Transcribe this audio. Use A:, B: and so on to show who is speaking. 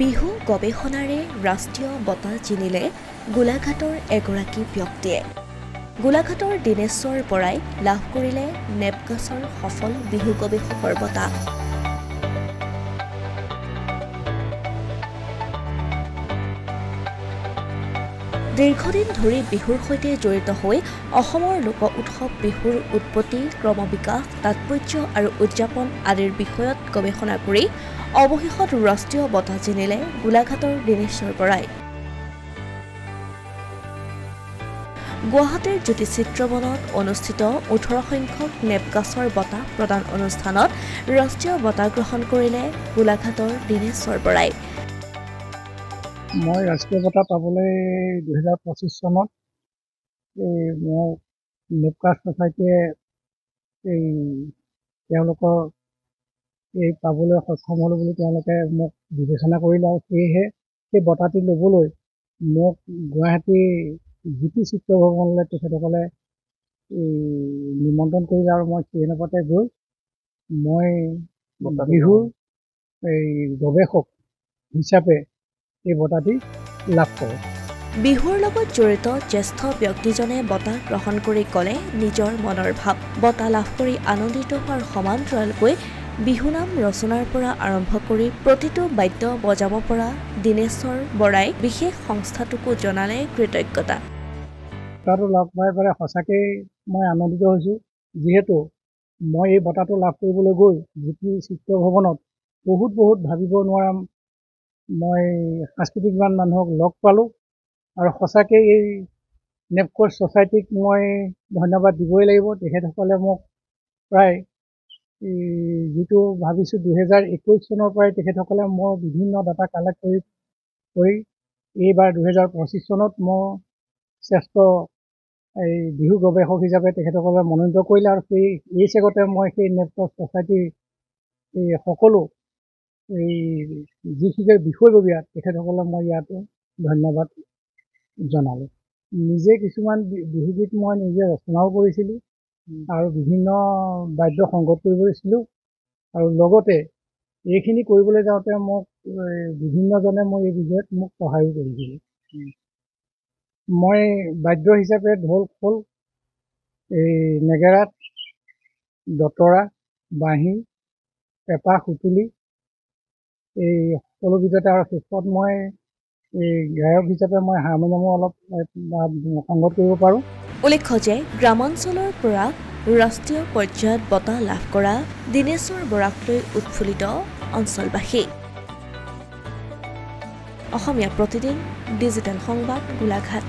A: বিহু গৱেষণাৰে ৰাষ্ট্ৰীয় বঁটা জিনিলে গোলাঘাটৰ এগৰাকী ব্যক্তিয়ে। গোলাঘাটৰ দিনেশ্বৰ বৰাই লাভ কৰিলে নেপকাছৰ সফল বিহু গৱেষকৰ বঁটা। দীৰ্ঘদিন ধৰি বিহুৰ সৈতে জড়িত হৈ অসমৰ লোক উৎসৱ বিহুৰ উৎপত্তি, ক্ৰমবিকাশ, তাৎপৰ্য আৰু উদযাপন আদিৰ বিষয়ত গৱেষণা কৰি অৱশেষত ৰাষ্ট্ৰীয় বঁটা জিনিলে গোলাঘাটৰ দিনেশ্বৰ বৰাই। গুৱাহাটীৰ জ্যোতিচিত্ৰবনত অনুষ্ঠিত 18 সংখ্যক নেপকাছৰ বঁটা প্ৰদান অনুষ্ঠানত ৰাষ্ট্ৰীয় বঁটা গ্ৰহণ কৰিলে গোলাঘাটৰ দিনেশ্বৰ বৰাই।
B: মই ৰাষ্ট্ৰীয় বঁটা পাবলৈ 2025 চনত মোৰ নেপকাছ ছ'চাইটিয়ে তেওঁলোকৰ পাবলৈ সক্ষম হ'লো বুলি তেওঁলোকে মোক বিবেচনা কৰিলে আৰু সেয়েহে সেই বঁটাটি ল'বলৈ মোক গুৱাহাটী জ্যোতি চিত্ৰ ভৱনলৈ তেখেতসকলে নিমন্ত্ৰণ কৰিলে আৰু মই সেই অনুপাতে গৈ মই বিহুৰ গৱেষক হিচাপে এই বঁটাটি লাভ কৰে।
A: বিহুৰ লগত জড়িত জ্যেষ্ঠ ব্যক্তিজনে বঁটা গ্ৰহণ কৰি ক'লে নিজৰ মনৰ ভাৱ। বঁটা লাভ কৰি আনন্দিত হোৱাৰ সমান্তৰালকৈ বিহুনাম ৰচনাৰ পৰা আৰম্ভ কৰি প্ৰতিটো বাদ্য বজাব পৰা দিনেশ্বৰ বৰাই বিশেষ সংস্থাটোকো জনালে কৃতজ্ঞতা।
B: বঁটাটো লাভ পাই সঁচাকৈ মই আনন্দিত হৈছোঁ, যিহেতু মই এই বঁটাটো লাভ কৰিবলৈ গৈ জ্যোতি চিত্ৰ ভৱনত বহুত ভাবিব নোৱাৰা মই সাংস্কৃতিকবান মানুহক লগ পালোঁ আৰু সঁচাকৈ এই নেপকাছ ছ'চাইটিক মই ধন্যবাদ দিবই লাগিব। তেখেতসকলে মোক প্ৰায় যিটো ভাবিছোঁ 2021 চনৰ পৰাই তেখেতসকলে মোৰ বিভিন্ন ডাটা কালেক্ট কৰি এইবাৰ 2025 চনত মোৰ শ্ৰেষ্ঠ বিহু গৱেষক হিচাপে তেখেতসকলে মনোনীত কৰিলে আৰু এই চেগতে মই সেই নেপকাছ ছ'চাইটিৰ সকলো যিখিনি বিষয়ববীয়া তেখেতসকলে মই ইয়াতে ধন্যবাদ জনালোঁ। নিজে কিছুমান বিহুগীত মই নিজে ৰচনাও কৰিছিলোঁ আৰু বিভিন্ন বাদ্য সংগত কৰিছিলোঁ আৰু লগতে এইখিনি কৰিবলৈ যাওঁতে মোক বিভিন্নজনে মই এই বিষয়ত মোক সহায়ো কৰিছিলোঁ। মই বাদ্য হিচাপে ঢোল, খোল, নেগেৰা, দতৰা, বাঁহী, পেঁপা, সুতুলি সকলো বিধতে আৰু শেষত মই গায়ক হিচাপে মই হাৰমনিয়ামো অলপ সংগত কৰিব পাৰোঁ।
A: উল্লেখ্য যে গ্ৰামাঞ্চলৰ পৰা ৰাষ্ট্ৰীয় পৰ্যায়ত বঁটা লাভ কৰা দিনেশ্বৰ বৰাক লৈ উৎফুল্লিত অঞ্চলবাসী। অসমীয়া প্ৰতিদিন ডিজিটেল সংবাদ, গোলাঘাট।